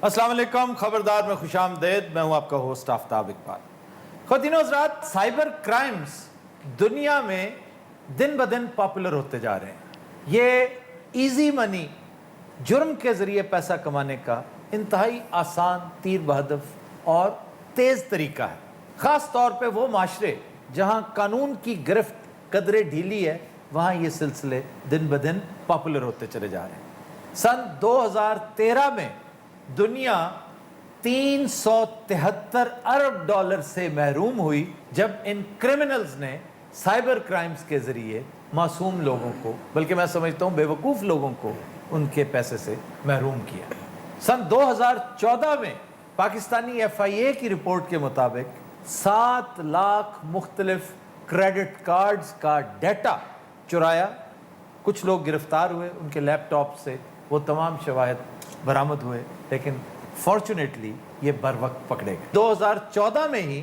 السلام علیکم، خبردار میں خوش آمدید. میں ہوں آپ کا ہوسٹ آفتاب اقبال. خواتین و حضرات، سائبر کرائمز دنیا میں دن بدن پاپولر ہوتے جا رہے ہیں. یہ ایزی منی، جرم کے ذریعے پیسہ کمانے کا انتہائی آسان، تیر بہدف اور تیز طریقہ ہے. خاص طور پہ وہ معاشرے جہاں قانون کی گرفت قدرے ڈھیلی ہے، وہاں یہ سلسلے دن بدن پاپولر ہوتے چلے جا رہے ہیں. سن 2013 میں دنیا 373 ارب ڈالر سے محروم ہوئی جب ان کرمنلز نے سائبر کرائمز کے ذریعے معصوم لوگوں کو، بلکہ میں سمجھتا ہوں بے وقوف لوگوں کو، ان کے پیسے سے محروم کیا. سن 2014 میں پاکستانی ایف آئی اے کی رپورٹ کے مطابق 7 لاکھ مختلف کریڈٹ کارڈز کا ڈیٹا چرایا. کچھ لوگ گرفتار ہوئے، ان کے لیپ ٹاپ سے وہ تمام شواہد برآمد ہوئے، لیکن فارچونیٹلی یہ بر وقت پکڑے گئے. 2014 میں ہی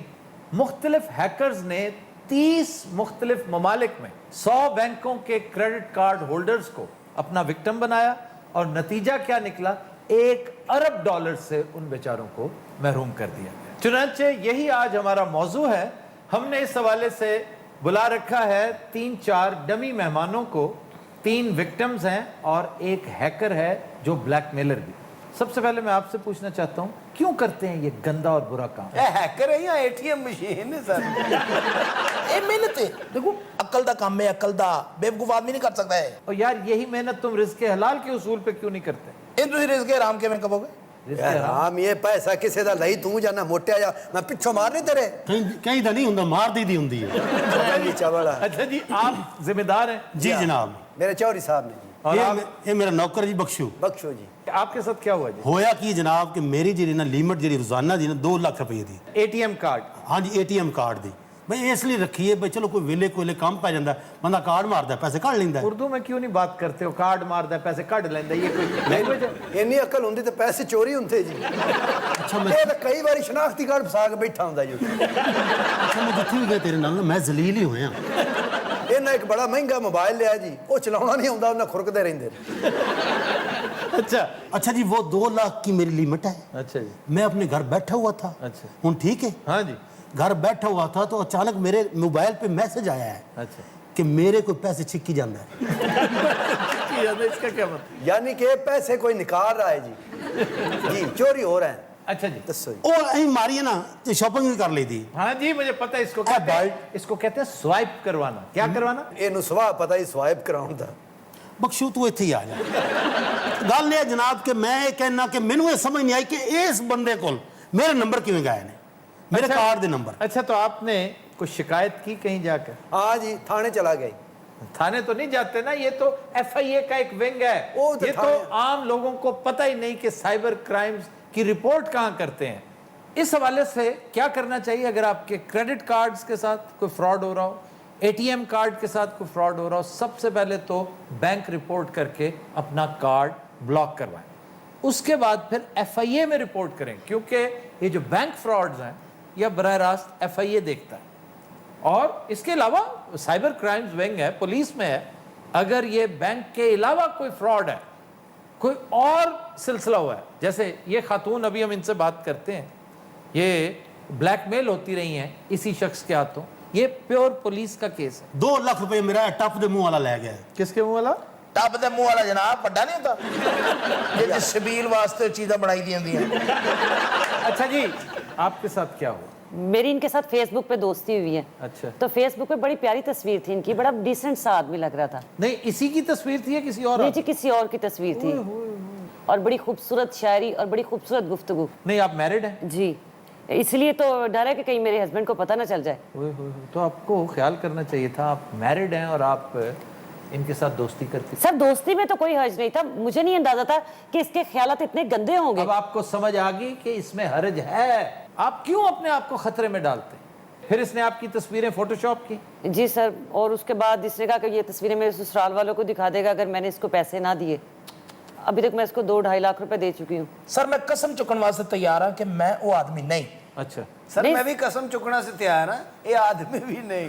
مختلف ہیکرز نے 30 مختلف ممالک میں 100 بینکوں کے کریڈٹ کارڈ ہولڈرز کو اپنا وکٹم بنایا، اور نتیجہ کیا نکلا؟ 1 ارب ڈالر سے ان بیچاروں کو محروم کر دیا گیا. چنانچہ یہی آج ہمارا موضوع ہے. ہم نے اس حوالے سے بلا رکھا ہے 3-4 ڈمی مہمانوں کو. 3 وکٹمز ہیں اور ایک ہیکر ہے جو بلیک میلر بھی. سب سے پہلے میں آپ سے پوچھنا چاہتا ہوں، کیوں کرتے ہیں یہ گندا اور برا کام؟ ہیکر ہے یا اے ٹی ایم مشین ہے سر؟ یہ محنت ہے، دیکھو عقل دا کام ہے، عقل دا بے وقوف آدمی نہیں کر سکتا ہے. اور یار یہی محنت تم رزق حلال کے اصول پہ کیوں نہیں کرتے؟ یہ تسی رزق حرام کے میں کبو گے؟ حرام یہ پیسہ کسے دا لئی تو جانا موٹیا جا میں پچھو مار نہیں تیرے کہیں دا نہیں ہوندا، مار دی ہوندی ہے. اچھا جی، آپ ذمہ دار ہیں؟ جی جناب. میرے چوری صاحب نے جی. اور یہ میرا نوکر جی بخشو. بخشو جی. آپ کے ساتھ کیا ہوا جی؟ ہویا کی جناب کہ میری جی نا لیمٹ جی روزانہ دی نا 2 لاکھ روپے دی. A T M card? ہاں جی، اے ٹی ایم کارڈ دی. میں اس لیے رکھی ہے بھئی چلو کوئی ویلے کوئی کام پہ جاندہ بندہ کارڈ ماردا ہے پیسے کٹ لیندا ہے. اردو میں کیوں نہیں بات کرتے ہو؟ کارڈ ماردا ہے پیسے کٹ لیندا ہے، یہ کوئی لینگویج ہے؟ اینی عقل ہوندی تے پیسے چوری ہوندے جی. اچھا میں یہ تے کئی باری شناختی کارڈ پھسا کے بیٹھا ہوندا جی. جتھے بھی گئے تیرے نال میں ذلیل ہی ہویا. انہاں ایک بڑا مہنگا موبائل لیا جی، وہ چلاونا نہیں ہوندا، انہاں کھرکدے رہندے. اچھا جی، وہ 2 لاکھ کی میری لیمٹ ہے. اچھا جی. میں اپنے گھر بیٹھا ہوا تھا. اچھا. ہوں ٹھیک ہے. ہاں جی. گھر بیٹھا ہوا تھا تو اچانک میرے موبائل پہ میسج آیا ہے. اچھا. کہ میرے کوئی پیسے چھکی جاندہ ہے. اس کا کیا مطلب؟ یعنی کہ پیسے کوئی نکال رہا ہے جی. جی چوری ہو رہا ہے. اچھا جی. دسو جی. اور اہیں ماری ہے نا شاپنگ بھی کر لی تھی. ہاں جی مجھے پتہ ہے، اس کو کہتے ہیں سوائپ کروانا. کیا کروانا؟ اینو سوا پتہ ہی سوائپ کراؤں دا. بخشو تو ایتھے ہی آ جا. گل یہ جناب کہ میں یہ کہنا کہ مینوں یہ سمجھ نہیں آئی کہ اس بندے کو میرے نمبر کیوں گئے نے، میرے کارڈ دے نمبر. اچھا تو آپ نے کوئی شکایت کی کہیں جا کر؟ ہاں جی تھانے چلا گئی. تھانے تو نہیں جاتے نا، یہ تو ایف آئی اے کا ایک ونگ ہے. یہ تو عام لوگوں کو پتہ ہی نہیں کہ سائبر کرائمز کی رپورٹ کہاں کرتے ہیں. اس حوالے سے کیا کرنا چاہیے اگر آپ کے کریڈٹ کارڈز کے ساتھ کوئی فراڈ ہو رہا ہو، اے ٹی ایم کارڈ کے ساتھ کوئی فراڈ ہو رہا ہو؟ سب سے پہلے تو بینک رپورٹ کر کے اپنا کارڈ بلاک کروائیں. اس کے بعد پھر ایف آئی اے میں رپورٹ کریں، کیونکہ یہ جو بینک فراڈز ہیں یہ براہ راست ایف آئی اے دیکھتا ہے. اور اس کے علاوہ سائبر کرائمز ونگ ہے، پولیس میں ہے. اگر یہ بینک کے علاوہ کوئی فراڈ ہے، کوئی اور سلسلہ ہوا ہے، جیسے یہ خاتون ابھی ہم ان سے بات کرتے ہیں، یہ بلیک میل ہوتی رہی ہیں اسی شخص کے ہاتھوں، یہ پیور پولیس کا کیس ہے. 2 لاکھ روپے میرا ٹپ دے منہ والا لے گیا ہے. کس کے منہ والا؟ ٹپ دے منہ والا جناب بڑا نہیں ہوتا، یہ سبیل واسطے چیزیں بنائی دی ہوندی ہیں. اچھا جی، آپ کے ساتھ کیا ہوا؟ میری ان کے ساتھ فیس بک پہ دوستی ہوئی ہے. اچھا. تو فیس بک پہ بڑی پیاری تصویر تھی ان کی، بڑا ڈیسنٹ سا آدمی لگ رہا تھا. نہیں اسی کی تصویر تھی یا کسی اور؟ نہیں جی کسی اور کی تصویر تھی، اور بڑی خوبصورت شاعری اور بڑی خوبصورت گفتگو. نہیں آپ میرڈ ہیں؟ جی، اس لیے تو ڈر ہے کہ کہیں میرے ہسبینڈ کو پتہ نہ چل جائے. تو آپ کو خیال کرنا چاہیے تھا، آپ میرڈ ہیں اور آپ ان کے ساتھ دوستی کرتی. سر دوستی میں تو کوئی حرج نہیں تھا، مجھے نہیں اندازہ تھا کہ اس کے خیالات اتنے گندے ہوں گے. اب آپ کو سمجھ آ گئی کہ اس میں حرج ہے. آپ کیوں اپنے آپ کو خطرے میں ڈالتے ہیں؟ پھر اس نے آپ کی تصویریں فوٹو شاپ کی؟ جی سر، اور اس کے بعد اس نے کہا کہ یہ تصویریں میرے سسرال والوں کو دکھا دے گا اگر میں نے اس کو پیسے نہ دیے. ابھی تک میں اس کو 2-2.5 لاکھ روپے دے چکی ہوں. سر میں قسم چکن واسطے تیار ہوں کہ میں وہ آدمی نہیں. अच्छा सर नहीं। मैं भी कसम चुकना से तैयार हाँ, ये आदमी भी नहीं।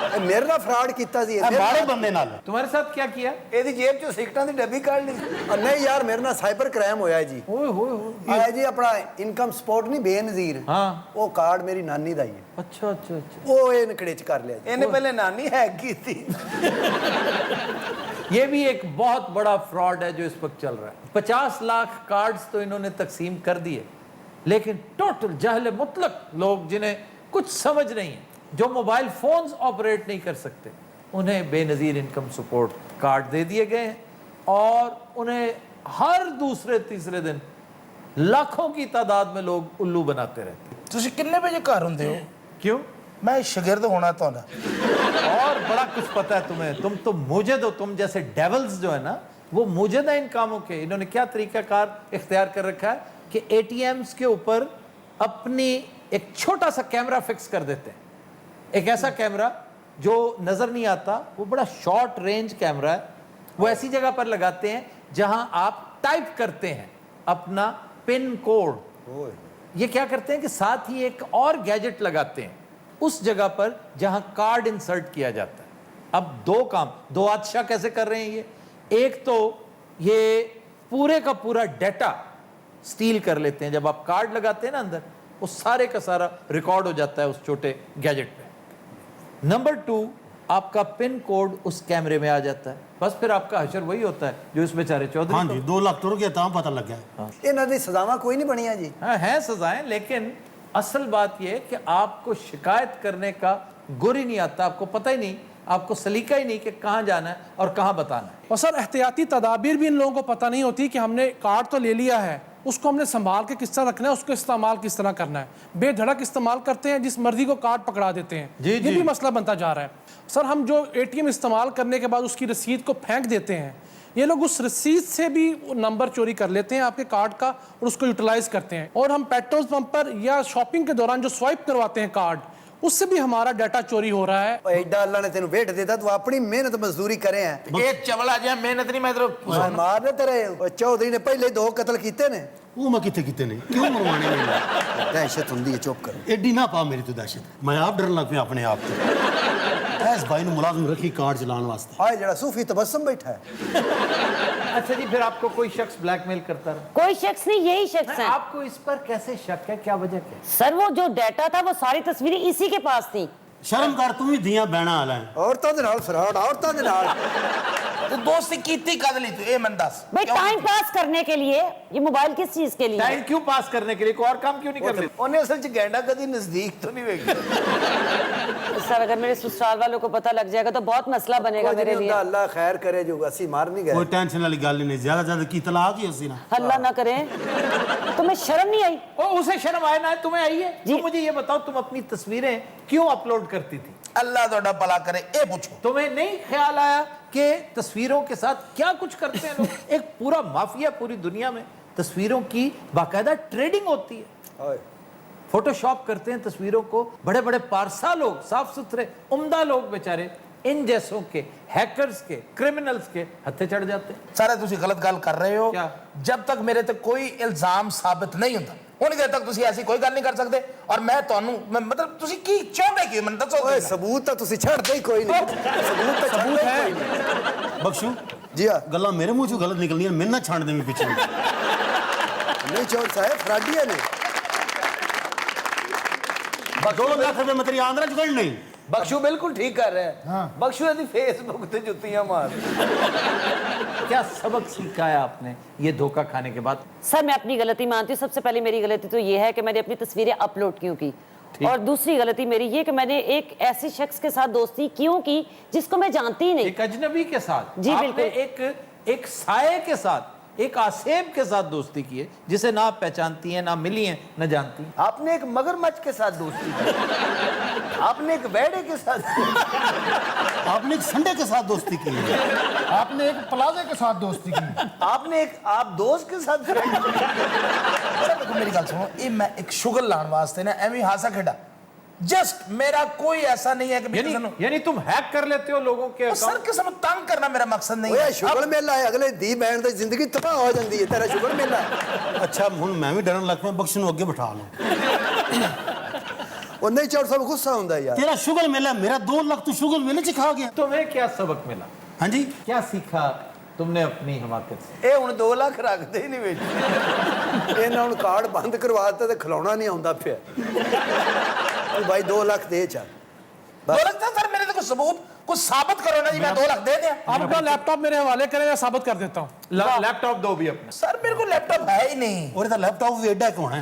ਇਹ ਮੇਰੇ ਨਾਲ ਫਰਾਡ ਕੀਤਾ ਸੀ ਇਹ ਮਾੜੇ ਬੰਦੇ ਨਾਲ तुम्हारे साथ क्या किया? ਇਹਦੀ ਜੇਬ ਚੋਂ ਸਿਗਰਟਾਂ ਦੀ ਡੱਬੀ ਕੱਢ ਲਈ। ਨਹੀਂ ਯਾਰ ਮੇਰੇ ਨਾਲ ਸਾਈਬਰ ਕ੍ਰਾਈਮ ਹੋਇਆ ਜੀ ओए होए होए। ਆਇਆ ਜੀ ਆਪਣਾ ਇਨਕਮ ਸਪੋਰਟ ਨਹੀਂ ਬੇਨਜ਼ੀਰ हाँ ਉਹ ਕਾਰਡ ਮੇਰੀ ਨਾਨੀ ਦਾ ਹੀ ਹੈ अच्छा अच्छा अच्छा। ਉਹ ਇਹ ਨਕੜੇ ਚ ਕਰ ਲਿਆ ਜੀ ਇਹਨੇ ਪਹਿਲੇ ਨਾਨੀ हैक की थी। ये भी एक बहुत बड़ा फ्रॉड है जो इस वक्त चल रहा है। 50 लाख कार्ड्स तो इन्होंने तकसीम कर दिए, लेकिन टोटल जहल मुतलक लोग जिन्हें कुछ समझ नहीं है, जो मोबाइल फोन्स ऑपरेट नहीं कर सकते, उन्हें बेनज़ीर इनकम सपोर्ट कार्ड दे दिए गए हैं और उन्हें हर दूसरे तीसरे दिन लाखों की तादाद में लोग उल्लू बनाते रहते हैं। ਤੁਸੀਂ कितने बजे घर होंगे हो? क्यों? मैं शागिर्द होना तुहाडा। और बड़ा कुछ पता है तुम्हें, तुम तो मुजद हो, तुम जैसे डेवल्स जो है ना वो मुजद है इन कामों के। इन्होंने क्या तरीकाकार इख्तियार कर रखा है कि एटीएम्स के ऊपर अपनी एक छोटा सा कैमरा फिक्स कर देते हैं, एक ऐसा कैमरा जो नजर नहीं आता, वो बड़ा शॉर्ट रेंज कैमरा है, वो ऐसी जगह पर लगाते हैं जहां आप टाइप करते हैं अपना पिन कोड। ये क्या करते हैं कि साथ ही एक और गैजेट लगाते हैं उस जगह पर जहां कार्ड इंसर्ट किया जाता है। अब दो काम, दो आदशाह कैसे कर रहे हैं ये? एक तो ये पूरे का पूरा डाटा स्टील कर लेते हैं, जब आप कार्ड लगाते हैं ना अंदर, वो सारे का सारा रिकॉर्ड हो जाता है उस छोटे गैजेट पे। नंबर 2, आपका पिन कोड उस कैमरे में आ जाता है, बस फिर आपका हशर वही होता है जो इस बेचारे चौधरी हाँ जी 2 लाख टुर गया ਤਾਂ ਪਤਾ ਲੱਗਿਆ ਇਹਨਾਂ ਦੀ ਸਜ਼ਾਵਾਂ ਕੋਈ ਨਹੀਂ ਬਣੀਆਂ ਜੀ हाँ हैं सजाएं, लेकिन असल बात यह है कि आपको शिकायत करने का गुर ही नहीं आता, आपको पता ही नहीं, आपको सलीका ही नहीं कि कहाँ जाना है और कहाँ बताना है। और सर एहतियाती तदाबीर भी इन लोगों को पता नहीं होती कि हमने कार्ड तो ले लिया है, उसको हमने संभाल के किस तरह रखना है, उसको इस्तेमाल किस तरह करना है। बेधड़क इस्तेमाल करते हैं, जिस मर्जी को कार्ड पकड़ा देते हैं। जी, ये जी। भी मसला बनता जा रहा है। सर हम जो एटीएम इस्तेमाल करने के बाद उसकी रसीद को फेंक देते हैं, ये लोग उस रसीद से भी नंबर चोरी कर लेते हैं आपके कार्ड का और उसको यूटिलाइज करते हैं। और हम पेट्रोल पंप पर या शॉपिंग के दौरान जो स्वाइप करवाते हैं कार्ड, उससे भी हमारा डाटा चोरी हो रहा है। ਉਹ ਐਡਾ ਅੱਲਾ ਨੇ ਤੈਨੂੰ ਵੇਟ ਦਿੱਤਾ ਤੂੰ ਆਪਣੀ ਮਿਹਨਤ ਮਜ਼ਦੂਰੀ ਕਰੇ ਹੈ ਇਹ ਚਵਲਾ ਜਿਹਾ ਮਿਹਨਤ ਨਹੀਂ, ਮੈਂ ਇਧਰੋਂ ਮਾਰਨੇ ਤੇਰੇ ਉਹ ਚੌਧਰੀ ਨੇ ਪਹਿਲੇ 2 ਕਤਲ ਕੀਤੇ ਨੇ ਉਹ ਮੈਂ ਕਿੱਥੇ ਕੀਤੇ ਨੇ ਕਿਉਂ ਮਰਵਾਣੇ ਮੈਨੂੰ ਦਹਿਸ਼ਤ ਹੁੰਦੀ ਹੈ ਚੁੱਪ ਕਰ ਐਡੀ ਨਾ ਪਾ ਮੇਰੀ ਤੋਂ ਦਹਿਸ਼ਤ ਮੈਂ ਆਪ ਡਰਨ ਲੱਗ ਪਿਆ ਆਪਣੇ ਆਪ ਤੋਂ ਐਸ ਭਾਈ ਨੂੰ ਮੁਲਾਜ਼ਮ ਰੱਖੀ ਕਾਰਡ ਚਲਾਉਣ ਵਾਸਤੇ ਹਾਏ ਜਿਹੜਾ ਸੂਫੀ ਤਬਸਮ ਬੈਠਾ ਹੈ अच्छा जी, फिर आपको कोई शख्स ब्लैकमेल करता रहा? कोई शख्स नहीं, यही शख्स है। आपको इस पर कैसे शक है, क्या वजह क्या? सर वो जो डाटा था वो सारी तस्वीरें इसी के पास थी। ਸ਼ਰਮ ਕਰ ਤੂੰ ਵੀ ਦੀਆਂ ਬਹਿਣਾ ਵਾਲਾ ਹੈ ਔਰਤਾਂ ਦੇ ਨਾਲ ਫਰਾਡ ਔਰਤਾਂ ਦੇ ਨਾਲ ਤੂੰ ਦੋਸਤੀ ਕੀਤੀ ਕਦ ਲਈ ਤੂੰ ਇਹ ਮੈਨੂੰ ਦੱਸ। भाई टाइम पास करने के लिए, ये मोबाइल किस चीज के लिए? टाइम क्यों पास करने के लिए, कोई और काम क्यों नहीं कर रहे? ਉਹਨੇ ਅਸਲ ਚ ਗੈਂਡਾ ਕਦੀ ਨਜ਼ਦੀਕ ਤੋਂ ਨਹੀਂ ਵੇਖਿਆ। सर अगर मेरे ससुराल वालों को पता लग जाएगा तो बहुत मसला बनेगा मेरे लिए। ਅੱਲਾ ਖੈਰ ਕਰੇ ਜੋ ਅਸੀਂ ਮਾਰ ਨਹੀਂ ਕੋਈ ਗਏ ਟੈਨਸ਼ਨ ਵਾਲੀ ਗੱਲ ਹੀ ਨਹੀਂ ਜ਼ਿਆਦਾ ਜ਼ਿਆਦਾ ਕੀ ਤਲਾਕ ਹੀ ਅਸੀਂ ਨਾ अल्लाह ना करे। तुम्हें शर्म नहीं आई? ओ, उसे शर्म आए ना तुम्हें आई है? जी। तुम मुझे ये बताओ, तुम अपनी तस्वीरें क्यों अपलोड करती थी? ਅੱਲਾ ਤੁਹਾਡਾ ਭਲਾ ਕਰੇ, ਇਹ ਪੁੱਛੋ। तुम्हें नहीं ख्याल आया कि तस्वीरों के साथ क्या कुछ करते हैं लोग? एक पूरा माफिया पूरी दुनिया में तस्वीरों की बाकायदा ट्रेडिंग होती है, ਓਏ फोटोशॉप करते हैं तस्वीरों को। बड़े बड़े पारसा लोग, साफ सुथरे उम्दा लोग बेचारे इन जैसों के हैकर्स के, क्रिमिनल्स के हत्थे चढ़ जाते हैं। ਸਾਰੇ ਤੁਸੀਂ ਗਲਤ ਗੱਲ ਕਰ ਰਹੇ ਹੋ। क्या? जब तक मेरे ਤੇ ਕੋਈ ਇਲਜ਼ਾਮ ਸਾਬਤ ਨਹੀਂ ਹੁੰਦਾ ਉਨੀ ਦੇਰ ਤੱਕ ਤੁਸੀਂ ਐਸੀ ਕੋਈ ਗੱਲ ਨਹੀਂ ਕਰ ਸਕਦੇ। ਔਰ ਮੈਂ ਤੁਹਾਨੂੰ ਮਤਲਬ ਤੁਸੀਂ ਕੀ ਚਾਹੁੰਦੇ ਕੀ ਮੈਨੂੰ ਦੱਸੋ। ਓਏ ਸਬੂਤ ਤਾਂ ਤੁਸੀਂ ਛੱਡਦੇ ਹੀ ਕੋਈ ਨਹੀਂ ਸਬੂਤ ਤਾਂ ਛੱਡਦੇ ਹੀ ਕੋਈ ਨਹੀਂ ਬਖਸ਼ੂ ਜੀ ਹਾਂ ਗੱਲਾਂ ਮੇਰੇ ਮੂੰਹ ਚੋਂ ਗਲਤ ਨਿਕਲਦੀਆਂ ਮੈਨੂੰ ਨਾ ਛੱਡ ਦੇਵੀਂ ਪਿੱਛੇ ਨਹੀਂ ਚੌਰ ਸਾਹਿਬ ਫਰਾਡੀਆਂ ਨੇ 2 ਲੱਖ ਰੁਪਏ ਮੈਂ ਤੇਰੀ ਆਂਦਰਾ ਚ ਕੱਢ ਨਹੀਂ ਬਖਸ਼ੂ ਬਿਲਕੁਲ ਠੀਕ ਕਰ ਰਿਹਾ ਹੈ। ਬਖਸ਼ੂ ਇਹਦੀ ਫੇਸਬੁੱਕ ਤੇ ਜੁੱਤੀਆਂ ਮਾਰ। क्या सबक सीखा है आपने ये धोखा खाने के बाद? सर मैं अपनी गलती मानती हूँ। सबसे पहले मेरी गलती तो ये है कि मैंने अपनी तस्वीरें अपलोड क्यों की, और दूसरी गलती मेरी ये कि मैंने एक ऐसे शख्स के साथ दोस्ती क्यों की जिसको मैं जानती ही नहीं। एक अजनबी के साथ? जी, आपने बिल्कुल। एक साये के साथ, एक आसेब के साथ दोस्ती की है जिसे ना आप पहचानती हैं, ना मिली हैं, ना जानती हैं। आपने एक मगरमच्छ के साथ दोस्ती की, आपने एक बैडे के साथ, आपने एक संडे के साथ दोस्ती की है आपने एक प्लाजे के साथ दोस्ती की। आपने एक आप दोस्त के साथ फ्रेंड। मेरी गल सुनो, ये मैं एक शुगल लाने वास्ते ना एवं हासा खेड़ा जस्ट मेरा कोई ऐसा नहीं है कि मैं किसी ਨੂੰ यानी तुम हैक कर लेते हो लोगों के ਉਹ ਸਰ ਕਿਸੇ ਨੂੰ ਤੰਗ ਕਰਨਾ ਮੇਰਾ ਮਕਸਦ ਨਹੀਂ ਹੈ ਓਏ ਸ਼ੁਗਰ ਮੇਲਾ ਹੈ ਅਗਲੇ ਦੀ ਬੈਣ ਦੀ ਜ਼ਿੰਦਗੀ ਤਬਾਹ ਹੋ ਜਾਂਦੀ ਹੈ ਤੇਰਾ ਸ਼ੁਗਰ ਮੇਲਾ ਅੱਛਾ ਹੁਣ ਮੈਂ ਵੀ ਡਰਨ ਲੱਗ ਪਿਆ, ਬਖਸ਼ ਨੂੰ ਅੱਗੇ ਬਿਠਾ ਲਓ। ਉਹ ਨਹੀਂ ਚੌੜ ਸਾਹਿਬ ਗੁੱਸਾ ਹੁੰਦਾ ਯਾਰ ਤੇਰਾ ਸ਼ੁਗਰ ਮੇਲਾ, ਮੇਰਾ 2 ਲੱਖ ਤੂੰ ਸ਼ੁਗਰ ਮੇਲੇ ਚ ਖਾ ਗਿਆ। तुम्हें क्या सबक मिला, ਹਾਂਜੀ क्या सीखा तुमने अपनी हमाकत से? ਇਹ ਹੁਣ 2 ਲੱਖ ਰੱਖਦੇ ਹੀ ਨਹੀਂ ਵਿੱਚ ਇਹਨਾਂ ਹੁਣ ਕਾਰਡ ਬੰਦ ਕਰਵਾ ਦਿੱਤਾ ਤੇ ਖਿਲਾਉਣਾ ਨਹੀਂ ਆਉਂਦਾ ਪਿਆ ਤੂੰ ਭਾਈ 2 ਲੱਖ ਦੇ ਚੱਲ 2 ਲੱਖ ਤਾਂ ਸਰ ਮੇਰੇ ਤੇ ਕੋਈ ਸਬੂਤ कुछ साबित करो ना जी मैं 2 लाख दे दिया आप अपना लैपटॉप मेरे हवाले करें, मैं साबित कर देता हूँ। लैपटॉप दो भी अपना। सर मेरे को लैपटॉप है ही नहीं और ਇਹਦਾ ਲੈਪਟਾਪ ਵੀ ਐਡਾ ਕੌਣ ਹੈ?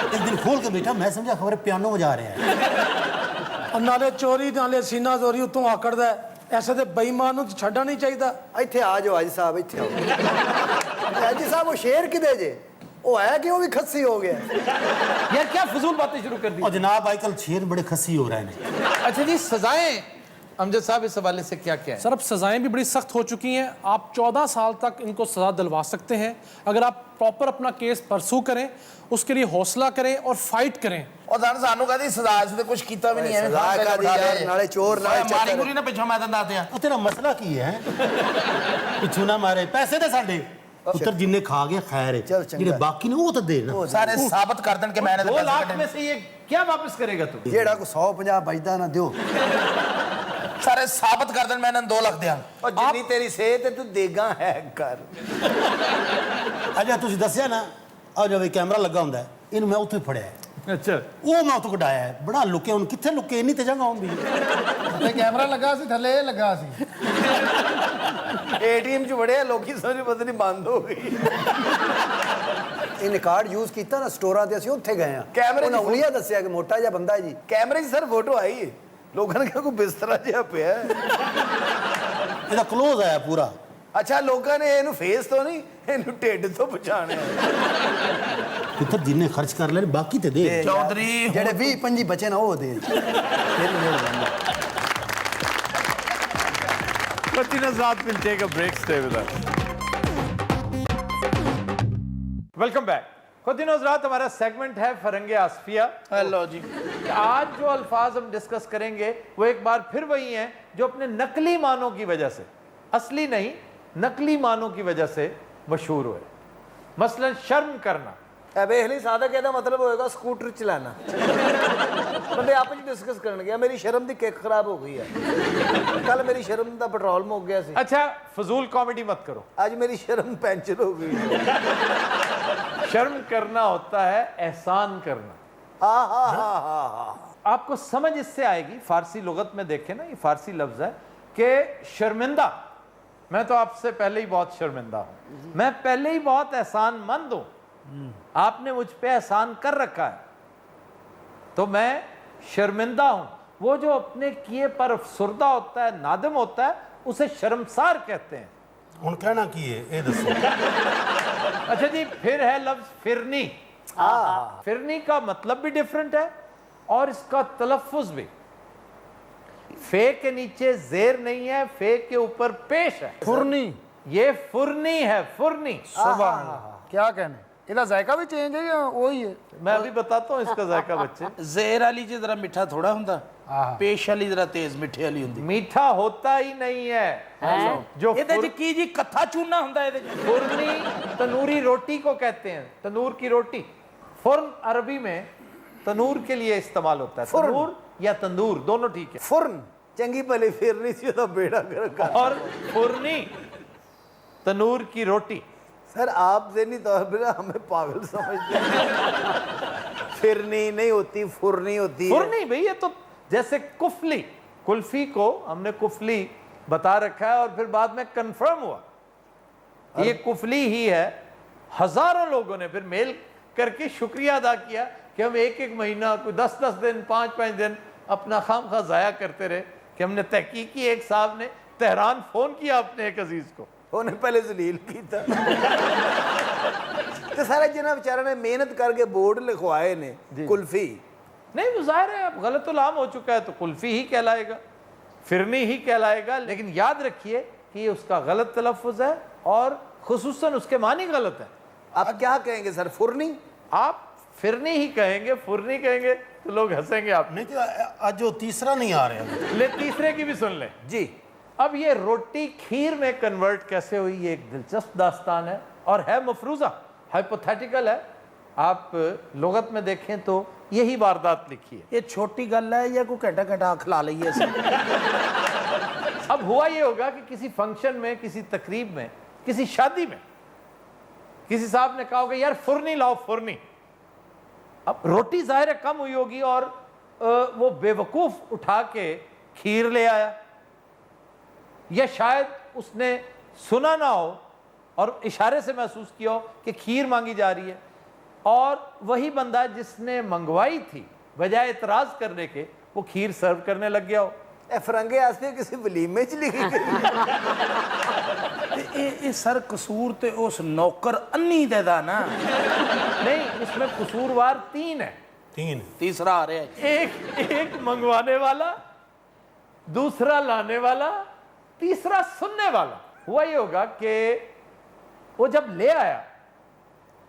ਇੱਕ ਦਿਨ ਖੋਲ ਕੇ ਬੈਠਾ, ਮੈਂ ਸਮਝਿਆ ਖਬਰ ਪਿਆਨੋ ਵਜਾ ਰਿਹਾ ਹੈ। ਨਾਲੇ ਚੋਰੀ ਨਾਲੇ ਸੀਨਾ ਚੋਰੀ ਉਤੋਂ ਆਕੜਦਾ ਹੈ। ਐਸੇ ਤੇ ਬੇਈਮਾਨ ਨੂੰ ਛੱਡਣਾ ਨਹੀਂ ਚਾਹੀਦਾ। ਇੱਥੇ ਆ ਜਾਓ ਹਾਜੀ ਸਾਹਿਬ ਇੱਥੇ ਆਓ ਹਾਜੀ ਸਾਹਿਬ ਉਹ ਸ਼ੇਰ ਕਿਦੇ ਜੇ ਉਹ ਹੈ ਕਿ ਉਹ ਵੀ ਖੱਸੀ ਹੋ ਗਿਆ यार क्या फजूल बातें शुरू कर दी। और जनाब आजकल शेर बड़े खसी हो रहे हैं। अच्छा जी, सजाएं अमजद साहब इस हवाले से क्या क्या है? सर अब सज़ाएं भी बड़ी सख्त हो चुकी हैं। आप 14 साल तक इनको सज़ा दिलवा सकते हैं अगर आप प्रॉपर अपना केस परसू करें, उसके लिए हौसला करें और फाइट करें। और दान सानू कहती सजा से कुछ कीता भी नहीं है सजा कादी यार नाले चोर नाले मारी गुरी ना पिछो मैं तो दाते हैं और तेरा मसला की है? पिछू ना मारे, पैसे दे साडे पुत्र जिन्ने खा गया खैर है, चल चंगा। जिन्ने बाकी ने वो तो दे ना। सारे साबित कर देन कि मैंने 2 पैसे लाख कटे में से ये क्या वापस करेगा तू? ਜਿਹੜਾ ਕੋ 150 ਬਚਦਾ ਨਾ ਦਿਓ सारे साबित कर देन मैंने 2 लाख दिया और जितनी तेरी सेहत है तू देगा है कर अजा तुझे दसिया ना, और जब कैमरा लगा ਹੁੰਦਾ ਇਹਨੂੰ ਮੈਂ ਉੱਥੇ ਫੜਿਆ ਹੈ, अच्छा, ਉਹ ਮੈਂ ਉੱਥੋਂ ਕਢਾਇਆ ਹੈ। ਬੜਾ ਲੁਕੇ, ਹੁਣ ਕਿੱਥੇ ਲੁਕੇ, ਇੰਨੀ ਤੇ ਜਗ੍ਹਾ ਹੁੰਦੀ ਤੇ ਕੈਮਰਾ ਲੱਗਾ ਸੀ ਥੱਲੇ ਇਹ ਲੱਗਾ ਸੀ एटीएम च बड़े लोकी समझ पता नहीं बंद हो गई ਇਹਨੇ ਕਾਰਡ ਯੂਜ਼ ਕੀਤਾ ਨਾ ਸਟੋਰਾਂ ਤੇ ਅਸੀਂ ਉੱਥੇ ਗਏ ਆ ਕੈਮਰੇ ਦੀ ਉਹਨਾਂ ਉਲੀਆ ਦੱਸਿਆ ਕਿ ਮੋਟਾ ਜਿਹਾ ਬੰਦਾ ਹੈ ਜੀ कैमरे च सर फोटो आई है लोगों ने कहा कोई बिस्तरा जिहा पिया है ਇਹਦਾ ক্লোਜ਼ ਆਇਆ ਪੂਰਾ। अच्छा लोगों ने ਇਹਨੂੰ फेस तो नहीं ਇਹਨੂੰ ਢਿੱਡ ਤੋਂ ਪਛਾਣਿਆ ਪੁੱਤਰ ਜਿੰਨੇ ਖਰਚ ਕਰ ਲੈ ਬਾਕੀ ਤੇ ਦੇ। चौधरी ਜਿਹੜੇ 20 25 ਬਚੇ ਨਾ ਉਹ ਦੇ ਫਿਰ ਨਹੀਂ ਹੋਣਾ Khotin Azad will take a break. Stay with us. Welcome back. Khotin Azad हमारा सेगमेंट है फरंगे आसफिया। हेलो जी आज जो अल्फाज हम डिस्कस करेंगे वो एक बार फिर वही हैं जो अपने नकली मानों की वजह से, असली नहीं नकली मानों की वजह से मशहूर हुए। मसलन शर्म करना। ਵੇਖ ਲਈ ਸਾਦਾ ਕਹਿੰਦਾ ਮਤਲਬ ਹੋਏਗਾ ਸਕੂਟਰ ਚਲਾਣਾ ਬੰਦੇ ਆਪਸ ਵਿੱਚ ਡਿਸਕਸ ਕਰਨ ਗਿਆ ਮੇਰੀ ਸ਼ਰਮ ਦੀ ਕਿੱਕ ਖਰਾਬ ਹੋ ਗਈ ਹੈ ਕੱਲ ਮੇਰੀ ਸ਼ਰਮ ਦਾ ਪੈਟਰੋਲ ਮੁੱਕ ਗਿਆ ਸੀ अच्छा, फजूल कॉमेडी मत करो। ਅੱਜ ਮੇਰੀ ਸ਼ਰਮ ਪੈਂਚਰ ਹੋ ਗਈ शर्म करना होता है एहसान करना। ਹਾਂ ਹਾਂ ਹਾਂ ਹਾਂ ਹਾਂ आपको समझ इससे आएगी, फारसी लुगत में देखें ना, ये फारसी लफ्ज है कि शर्मिंदा, मैं तो आपसे पहले ही बहुत शर्मिंदा हूं, मैं पहले ही बहुत एहसानमंद हूं, आपने मुझ पे एहसान कर रखा है तो मैं शर्मिंदा हूं। वो जो अपने किए पर अफसुर्दा होता है, नादिम होता है, उसे शर्मसार कहते हैं। ਹੁਣ ਕਹਿਣਾ ਕੀ ਹੈ ਇਹ ਦੱਸੋ। अच्छा जी, फिर है लफ्ज फिरनी। फिरनी का मतलब भी डिफरेंट है और इसका तलफ्फुज भी। फे के नीचे जेर नहीं है, फे के ऊपर पेश है। ਫੁਰਨੀ ये फुरनी है, फुरनी। ਕੀ कहने ਇਹਦਾ ਜ਼ਾਇਕਾ ਵੀ ਚੇਂਜ ਹੈ ਜਾਂ ਉਹੀ ਹੈ मैं अभी बताता हूँ इसका जायका बच्चे। ਜ਼ਹਿਰ ਵਾਲੀ ਚ ਜ਼ਰਾ ਮਿੱਠਾ ਥੋੜਾ ਹੁੰਦਾ ਪੇਸ਼ ਵਾਲੀ ਜ਼ਰਾ ਤੇਜ਼ ਮਿੱਠੇ ਵਾਲੀ ਹੁੰਦੀ मीठा होता ही नहीं है। जो ਇਹਦੇ ਚ ਕੀ ਜੀ ਕੱਥਾ ਚੂਨਾ ਹੁੰਦਾ ਇਹਦੇ ਚ फुरनी तनूरी रोटी को कहते हैं, तनूर की रोटी। फुर्न अरबी में तनूर के लिए इस्तेमाल होता है, तनूर या तंदूर दोनों ठीक है। ਫੁਰਨ ਚੰਗੀ ਭਲੀ ਫਿਰਨੀ ਸੀ ਉਹਦਾ ਬੇੜਾ ਗਰਕ और फुरनी तनूर की रोटी। सर आप ज़हनी तौर पर हमें पागल समझते हैं फिरनी नहीं होती फुरनी होती है फुरनी भाई, ये तो जैसे कुफली, कुल्फी को हमने कुफली बता रखा है और फिर बाद में कंफर्म हुआ ये कुफली ही है। हजारों लोगों ने फिर मेल करके शुक्रिया अदा किया कि हम एक एक महीना, कोई 10-10 दिन, 5-5 दिन अपना खामखा ज़ाया करते रहे कि हमने तहकीक की। एक साहब ने तेहरान फ़ोन किया अपने एक अजीज़ को, उन्हें पहले जलील किया तो सारे जिन्हें बेचारे ने मेहनत करके बोर्ड लिखवाए ने कुल्फी नहीं वो ज़ाहिर है अब गलत उलाम हो चुका है तो कुल्फी ही कहलाएगा, फिरनी ही कहलाएगा। लेकिन याद रखिए कि ये उसका गलत तलफ़ुज़ है और खुसूसन उसके मानी गलत है। आप क्या कहेंगे सर फुरनी आप फिरनी ही कहेंगे, फुरनी कहेंगे तो लोग हंसेंगे आप। नहीं तो आज जो तीसरा नहीं आ रहा है। ले तीसरे की भी सुन ले जी। अब ये रोटी खीर में कन्वर्ट कैसे हुई, ये एक दिलचस्प दास्तान है और है मफरूजा, हाइपोथेटिकल है। आप लुगत में देखें तो यही वारदात लिखी है। ये छोटी गल है या कोई घंटा घंटा खिला ली है? अब हुआ ये होगा कि किसी फंक्शन में, किसी तकरीब में, किसी शादी में किसी साहब ने कहा होगा यार फुरनी लाओ, फुरनी। अब रोटी जाहिर है कम हुई होगी और वो बेवकूफ उठा के खीर ले आया, या शायद उसने सुना ना हो और इशारे से महसूस किया हो कि खीर मांगी जा रही है, और वही बंदा जिसने मंगवाई थी बजाय इतराज करने के वो खीर सर्व करने लग गया हो। ਇਹ ਫਰੰਗੇ ਆਸਤੇ ਕਿਸੇ ਵਲੀਮੇ 'ਚ ਲਿਖੀ ਗਈ। ਇਹ ਸਰ ਕਸੂਰ ਤੇ ਉਸ ਨੌਕਰ ਅੰਨੀ ਦੇ ਦਾ ਨਾ। नहीं, इसमें कसूरवार 3 है। 3 तीसरा आ रहा है। एक मंगवाने वाला, दूसरा लाने वाला, तीसरा सुनने वाला। हुआ ये होगा कि वो जब ले आया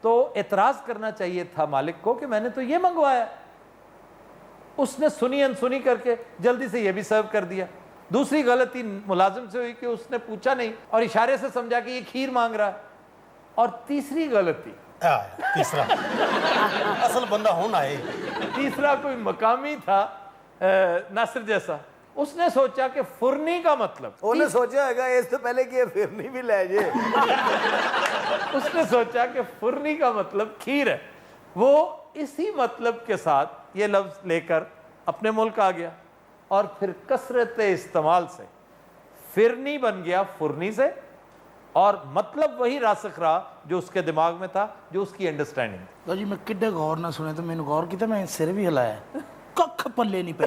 तो एतराज करना चाहिए था मालिक को कि मैंने तो ये मंगवाया। उसने सुनी अनसुनी करके जल्दी से ये भी सर्व कर दिया। दूसरी गलती मुलाजिम से हुई कि उसने पूछा नहीं और इशारे से समझा कि ये खीर मांग रहा है। और तीसरी गलती, तीसरा असल बंदा होना है। तीसरा कोई मकामी था नासिर जैसा, उसने सोचा कि फुरनी का मतलब, ਉਹਨੇ ਸੋਚਿਆ ਹੋਏਗਾ ਇਸ ਤੋਂ ਪਹਿਲੇ ਕਿ ਇਹ ਫਿਰਨੀ ਵੀ ਲੈ ਜੇ। उसने सोचा कि फुरनी का मतलब खीर है। वो इसी मतलब के साथ ये लफ्ज लेकर अपने मुल्क आ गया और फिर कसरत इस्तेमाल से फिरनी बन गया फुरनी से, और मतलब वही रासख रहा जो उसके दिमाग में था, जो उसकी अंडरस्टैंडिंग थी। ਲਓ ਜੀ ਮੈਂ ਕਿੱਡੇ ਗੌਰ ਨਾਲ ਸੁਣਿਆ ਤੇ ਮੈਨੂੰ ਗੌਰ ਕੀਤਾ, ਮੈਂ ਸਿਰ ਵੀ ਹਿਲਾਇਆ, ਕੱਖ ਪੱਲੇ ਨਹੀਂ ਪਈ।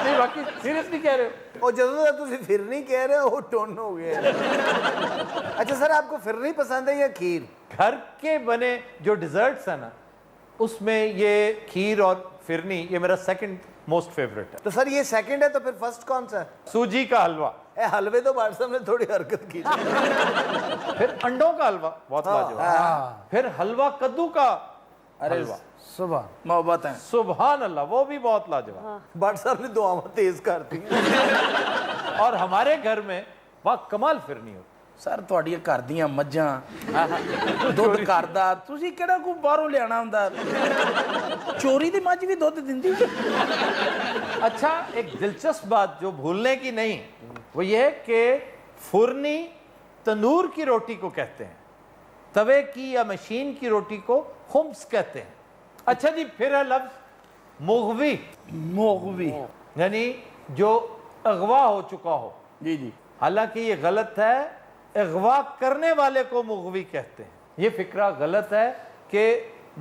नहीं बाकी सीरियसली कह रहे हो। ਉਹ ਜਦੋਂ ਦਾ ਤੁਸੀਂ ਫਿਰਨੀ ਕਹਿ ਰਹੇ ਹੋ ਉਹ ਟੋਨ ਹੋ ਗਿਆ। अच्छा सर, आपको फिरनी पसंद है या खीर? घर के बने जो डिजर्ट्स है ना, उसमें ये खीर और फिरनी ये मेरा सेकंड मोस्ट फेवरेट है। तो सर ये सेकंड है, तो फिर फर्स्ट कौन सा है? सूजी का हलवा, ए हलवे तो भाट साहब ने थोड़ी हरकत की। फिर अंडों का हलवा बहुत लाजवाब, फिर हलवा कद्दू का हलवा, ਸੁਭਾ ਮੁਹੱਬਤ ਹੈ। सुभान अल्लाह, वो भी बहुत लाजवाब। भाट साहब ने दुआएं तेज कर दी। और हमारे घर में वाह कमाल फिरनी होती। ਸਰ ਤੁਹਾਡੀਆਂ ਘਰ ਦੀਆਂ ਮੱਝਾਂ, ਦੁੱਧ ਘਰ ਦਾ, ਤੁਸੀਂ ਕਿਹੜਾ ਕੋਈ ਬਾਹਰੋਂ ਲਿਆਣਾ ਹੁੰਦਾ? ਚੋਰੀ ਦੀ ਮੱਝ ਵੀ ਦੁੱਧ ਦਿੰਦੀ। अच्छा, एक दिलचस्प बात जो भूलने की नहीं वो ये है कि फुरनी तंदूर की रोटी को कहते हैं, तवे की या मशीन की रोटी को खुम्स कहते हैं। अच्छा जी, फिर है लफ्ज मुगवी, ਮੋਗਵੀ। यानी जो अगवा हो चुका हो। ਜੀ ਜੀ। हालांकि ये गलत है, अगवा करने वाले को मुगवी कहते हैं। ये फिक्रा गलत है कि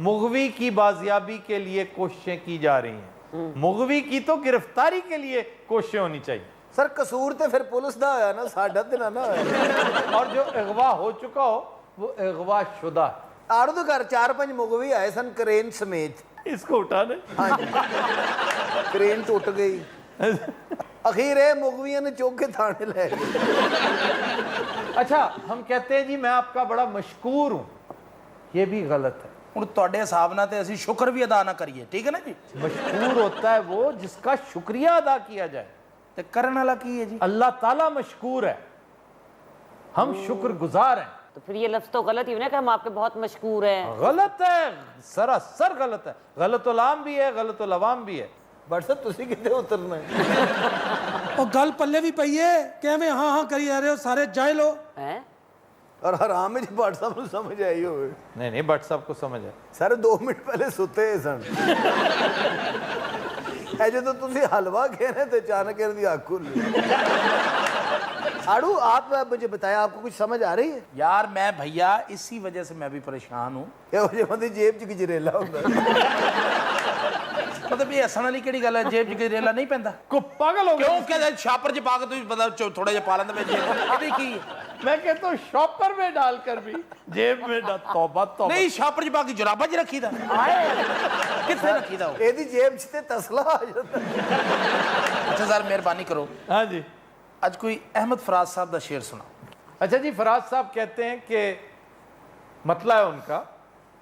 मुगवी की बाजियाबी के लिए कोशिशें की जा रही हैं। मुगवी की तो गिरफ्तारी के लिए कोशिशें होनी चाहिए। सर कसूर तो फिर पुलिस दा होया ना, साडा ते ना होया। और जो अगवा हो चुका हो वो अगवा शुदा है। आड़ू तो घर 4-5 मुगवी आए सन क्रेन समेत। इसको उठाने हाँ जी, क्रेन टूट गई। अखीर है मुगविया ने चौक के थाने ले गए। अच्छा, हम कहते हैं जी मैं आपका बड़ा मशकूर हूँ, ये भी गलत है। ਹੁਣ ਤੁਹਾਡੇ ਹਿਸਾਬ ਨਾਲ ਤੇ ਅਸੀਂ ਸ਼ੁਕਰ ਵੀ ਅਦਾ ਨਾ ਕਰੀਏ, ਠੀਕ ਹੈ ਨਾ ਜੀ? मशकूर होता है वो जिसका शुक्रिया अदा किया जाए। ਤੇ ਕਰਨ ਵਾਲਾ ਕੀ ਹੈ ਜੀ? अल्लाह ताला मशकूर है, हम शुक्रगुजार हैं। तो फिर ये लफ्ज तो गलत ही हुआ ना कि हम आपके बहुत मशकूर हैं। गलत है, सरासर गलत है। गलतुल आम भी है, गलतुल अवाम भी है। भाट साहब तुसी कितने उतरना है? ਉਹ ਗੱਲ ਪੱਲੇ ਵੀ ਪਈ ਏ ਕਿ ਐਵੇਂ ਹਾਂ ਹਾਂ ਕਰੀ ਜਾ ਰਹੇ ਹੋ ਸਾਰੇ ਜਾਇ ਲੋ। हैं? और हराम में भाट साहब ਨੂੰ समझ आई होवे। नहीं नहीं, भट्ट साहब को समझ है। सर 2 मिनट पहले सुते सन। है जो तो तुसी हलवा कह रहे थे, अचानक इनकी आँख खुल गई। आड़ू आप मुझे बताया, आपको कुछ समझ आ रही है? यार मैं भैया इसी वजह से मैं भी परेशान हूँ। ਇਹੋ ਜਿਹੇ ਬੰਦੇ ਜੇਬ 'ਚ ਗਜਰੇਲਾ ਹੁੰਦਾ। मतलब ये हसन वाली केड़ी गल है? जेब च गजरेला नहीं पैंदा? को पागल हो क्यों गया? कहते छापर च पा के तुम मतलब थोड़ा जिहा पा लेंदे जेब ਇਹਦੀ ਕੀ ਹੈ? मैं कहता हूँ शॉपर में डालकर भी जेब में डाल। तौबा तौबा। नहीं छापर च पा के जुराबा च रखीदा। किथे रखीदा हो? ਇਹਦੀ ਜੇਬ 'ਚ ਤੇ ਤਸਲਾ ਆ ਜਾਂਦਾ। अच्छा सर मेहरबानी करो, हाँ जी। आज कोई अहमद फराज साहब का शेर सुना। अच्छा जी, फराज साहब कहते हैं कि मतला है उनका,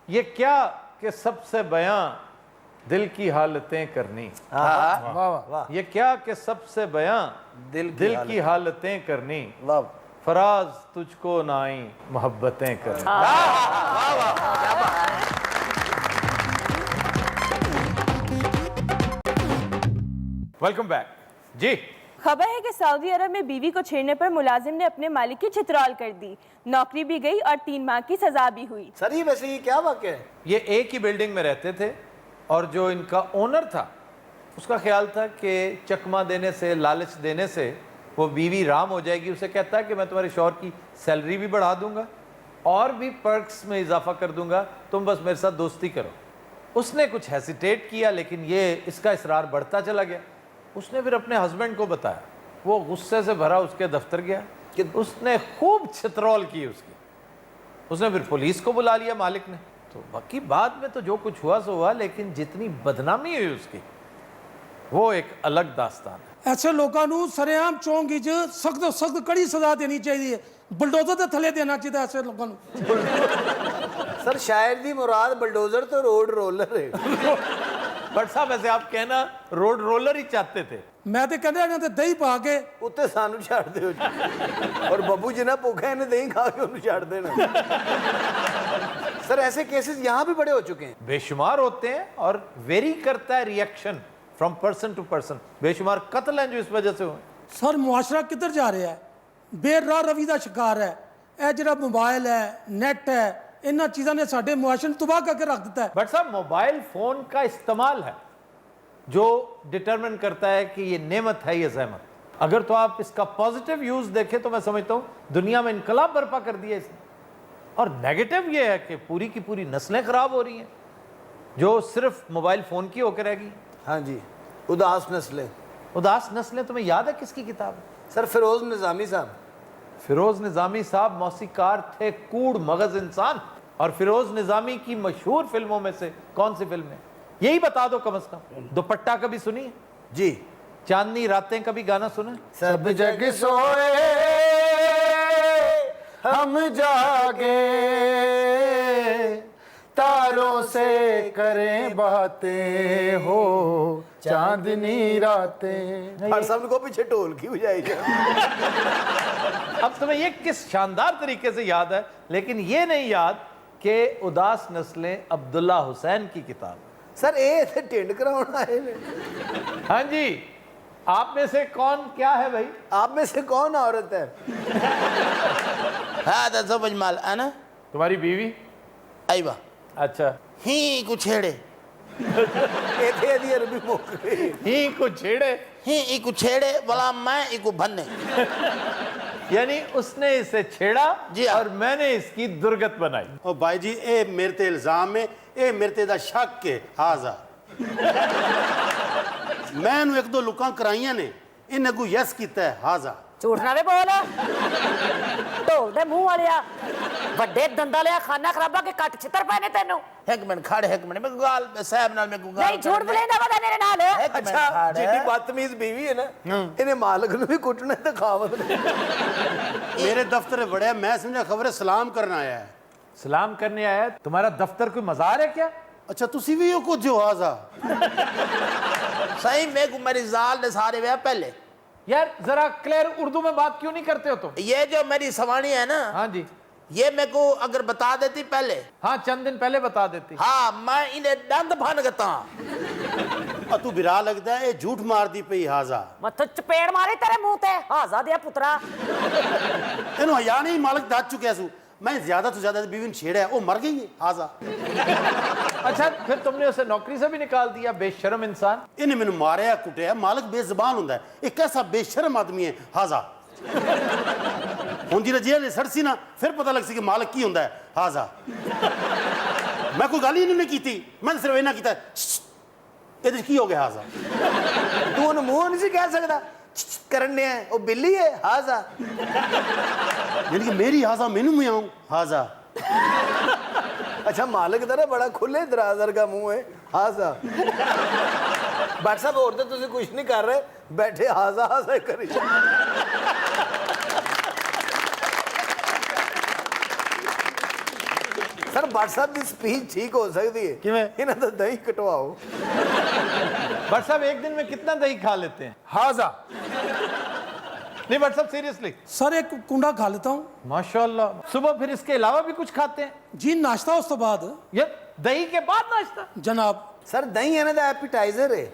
ये क्या कि सबसे बयां दिल की हालतें करनी, हाँ वाह वाह ये क्या कि सबसे बयां दिल दिल की हालतें करनी, वाह फराज तुझको नाई मोहब्बतें करनी। वेलकम बैक जी। खबर है कि सऊदी अरब में बीवी को छेड़ने पर मुलाजिम ने अपने मालिक की छितरौल कर दी, नौकरी भी गई और 3 माह की सजा भी हुई। सर ये वैसे ये क्या वाक़या है? ये एक ही बिल्डिंग में रहते थे और जो इनका ओनर था उसका ख्याल था कि चकमा देने से, लालच देने से वो बीवी राम हो जाएगी। उसे कहता है कि मैं तुम्हारे शौहर की सैलरी भी बढ़ा दूंगा और भी पर्क्स में इजाफा कर दूंगा, तुम बस मेरे साथ दोस्ती करो। उसने कुछ हेसिटेट किया लेकिन ये इसका इसरार बढ़ता चला गया। उसने फिर अपने हस्बैंड को बताया, वो गुस्से से भरा उसके दफ्तर गया कि उसने खूब छितरौल की उसकी। उसने फिर पुलिस को बुला लिया मालिक ने। तो बाकी बाद में तो जो कुछ हुआ सो हुआ, लेकिन जितनी बदनामी हुई उसकी वो एक अलग दास्तान है। ऐसे लोगों को सरेआम चौंक च सख्त तो सख्त कड़ी सजा देनी चाहिए, बुलडोजर के थले देना चाहिए ऐसे लोगों को। सर शायद दी मुराद बुलडोजर तो रोड रोलर है। बट साहब वैसे आप कहना रोड रोलर ही चाहते थे। मैं तो कहते हैं दही पा के उत्ते सानू छाड़ दो जी। और बब्बू जिन्ना भूखा है दही खा के उन्हें छाड़ देना। सर ऐसे केसेस यहाँ भी बड़े हो चुके हैं। बेशुमार होते हैं और वेरी करता है reaction from person to person. बेशुमार कत्ल हैं जो इस वजह से हुए। सर मुआशरा किधर जा रहा है? बेराह रवि का शिकार है। यह जो मोबाइल है, नेट है, इन चीज़ों ने साडे मुआशरे नूं तबाह करके रख दिता है। बट साहब मोबाइल फोन का इस्तेमाल है जो डिटरमिन करता है कि ये नेमत है ये ज़हमत। अगर तो आप इसका पॉजिटिव यूज देखें तो मैं समझता हूँ दुनिया में इनकलाब बर्पा कर दिया इसने। और नेगेटिव ये है कि पूरी की पूरी नस्लें खराब हो रही हैं जो सिर्फ मोबाइल फोन की होकर रह गई। हाँ जी, उदास नस्लें। उदास नस्लें तुम्हें याद है किसकी किताब है? सर फिरोज निज़ामी साहब। फिरोज निज़ामी साहब मौसीकार थे, कूड़ मगज इंसान। और फिरोज निज़ामी की मशहूर फिल्मों में से कौन सी फिल्म है यही बता दो कम से कम। दुपट्टा कभी सुनी है जी? चांदनी रातें कभी गाना सुना है? सब जग सोए हम जागे, तारों से करें बातें हो चांदनी रातें। और सबको पीछे ढोल की बजाई। अब तुम्हें ये किस शानदार तरीके से याद है, लेकिन ये नहीं याद कि उदास नस्लें अब्दुल्ला हुसैन की किताब है। सर ये थे टेंड कराना है। हाँ जी, आप में से कौन क्या है भाई? आप में से कौन औरत है? हाँ तो समझ माल है ना तुम्हारी बीवी? आईवा अच्छा। ही कुछ छेड़े ये थे यदि अरबी मुक गई। ही को छेड़े, ही इको छेड़े भला मैं इको भन्ने। यानी उसने इसे छेड़ा जी हाँ। और मैंने इसकी दुर्गत बनाई। ओ भाई जी ए मेरे ते इल्जाम है, ए मेरे ते दा शक है। हाजा मैं एक दो लुकां कराइयां ने, इन्हें को यस कीता है। हाजा झूठ ना वे बोल, ढोल दे मुंह वालिया, ਵੱਡੇ ਦੰਦਾਂ ਲਿਆ ਖਾਨਾ ਖਰਾਬਾ के ਕੱਟ ਛਿੱਤਰ ਪੈਨੇ ਤੈਨੂੰ। एक मिनट खड़े, एक मिनट मैं गाल साहब नाल मैं गाल नहीं झूठ बोलेंदा पता मेरे नाल। एक मिनट अच्छा खड़े। जितनी बदतमीज बीवी है ना, इन्हें मालिक ने भी कुटने तो खावत ने। मेरे दफ्तर बड़े, मैं समझा खबर है सलाम करना आया है। सलाम करने आया? तुम्हारा दफ्तर कोई मजार है क्या? अच्छा तुसी भी हो कुछ हो? हाजा सही मैं को मेरी जाल ने सारे वे पहले। यार जरा क्लियर उर्दू में बात क्यों नहीं करते हो तुम? ये जो मेरी सवानी है ना, हाँ जी। ये मेरे को अगर बता देती पहले। हाँ चंद दिन पहले बता देती। हाँ मैं इन्हें दंद भन गता। तू बिरा लगता है, झूठ मार दी पई। हाजा मत चपेड़ मारे तेरे मुंह ते, हाजा दिया पुत्रा। इन्हों हया नहीं, मालिक दस चुके सू। मैं ज्यादा तो ज्यादा बीवी ने छेड़ा है, वो मर गई है। हाजा अच्छा फिर तुमने उसे नौकरी से भी निकाल दिया, बेशर्म इंसान। इन्हें मैंने मारिया कुटिया। मालिक बेजबान होंदा है, एक ऐसा बेशर्म आदमी है। हाजा हुण जी जेल सड़सी ना, फिर पता लग सी कि मालिक की होंदा है। हाजा मैं कोई गल ही नहीं की थी, मैं सिर्फ इन्ना कीता ये की हो गया। हाजा तू उन्हें मुंह नहीं सी कह सकता करने है, वो बिल्ली है। हाजा यानी कि मेरी हाजा मैनू में आऊं। हाजा अच्छा मालिक तरह बड़ा खुले दराजर का मुंह है। हाजा बट साहब और तो तुझे कुछ नहीं कर रहे, बैठे हाजा हाजा करी। सर ਭੱਟ ਸਾਹਿਬ ਦੀ ਸਪੀਚ ਠੀਕ ਹੋ ਸਕਦੀ ਹੈ ਕਿਵੇਂ? ਇਹਨਾਂ ਦਾ ਦਹੀਂ ਕਟਵਾਓ। भट्ट साहब एक दिन में कितना दही खा लेते हैं? हाजा नहीं भट्ट साहब सीरियसली? सर एक कुंडा खा लेता हूँ माशाल्लाह। सुबह फिर इसके अलावा भी कुछ खाते हैं? जी। नाश्ता उस तो बाद ये दही के बाद नाश्ता? जनाब। ਸਰ ਦਹੀਂ ਇਹਨਾਂ ਦਾ ਐਪੀਟਾਈਜ਼ਰ ਹੈ।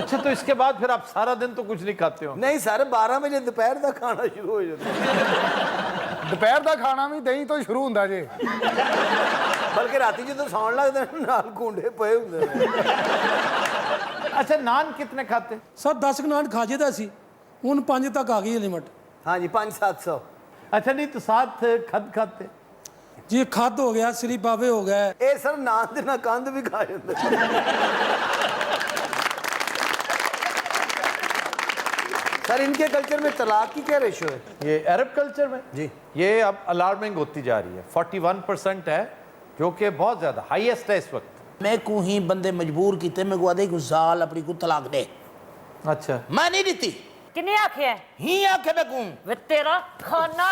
अच्छा तो इसके बाद फिर आप सारा दिन तो कुछ नहीं खाते हो? ਨਹੀਂ ਸਰ 12 ਵਜੇ ਦੁਪਹਿਰ ਦਾ ਖਾਣਾ ਸ਼ੁਰੂ ਹੋ ਜਾਂਦਾ। ਦੁਪਹਿਰ ਦਾ ਖਾਣਾ ਵੀ ਦਹੀਂ ਤੋਂ ਸ਼ੁਰੂ ਹੁੰਦਾ ਜੇ। ਬਲਕਿ ਰਾਤੀ ਜਦੋਂ ਸੌਣ ਲੱਗਦੇ ਨੇ ਨਾਲ ਕੁੰਡੇ ਪਏ ਹੁੰਦੇ ਨੇ। अच्छा नान कितने खाते हैं? सर 10 ਨਾਨ ਖਾ ਜੇਦਾ ਸੀ, ਹੁਣ 5 ਤੱਕ ਆ ਗਈ ਹੈ ਲਿਮਟ। ਹਾਂਜੀ 5-700। अच्छा नहीं तो साथ खद खाते? जी खद हो गया, श्री बाबे हो गए। ਇਹ ਸਰ ਨਾਨ ਦੇ ਨਾਲ ਕੰਧ ਵੀ ਖਾ ਜਾਂਦੇ। सर इनके कल्चर में तलाक की क्या रेशो है? ये अरब कल्चर में जी। ये अब अलार्मिंग होती जा रही है। 41% है जो कि बहुत ज़्यादा हाईएस्ट है इस वक्त। मैं को ही बंदे मजबूर कीते मैं को आदे को साल अपनी को तलाक दे। अच्छा मैं नहीं देती। किन्ने आखे है ही आखे मैं को वे तेरा खाना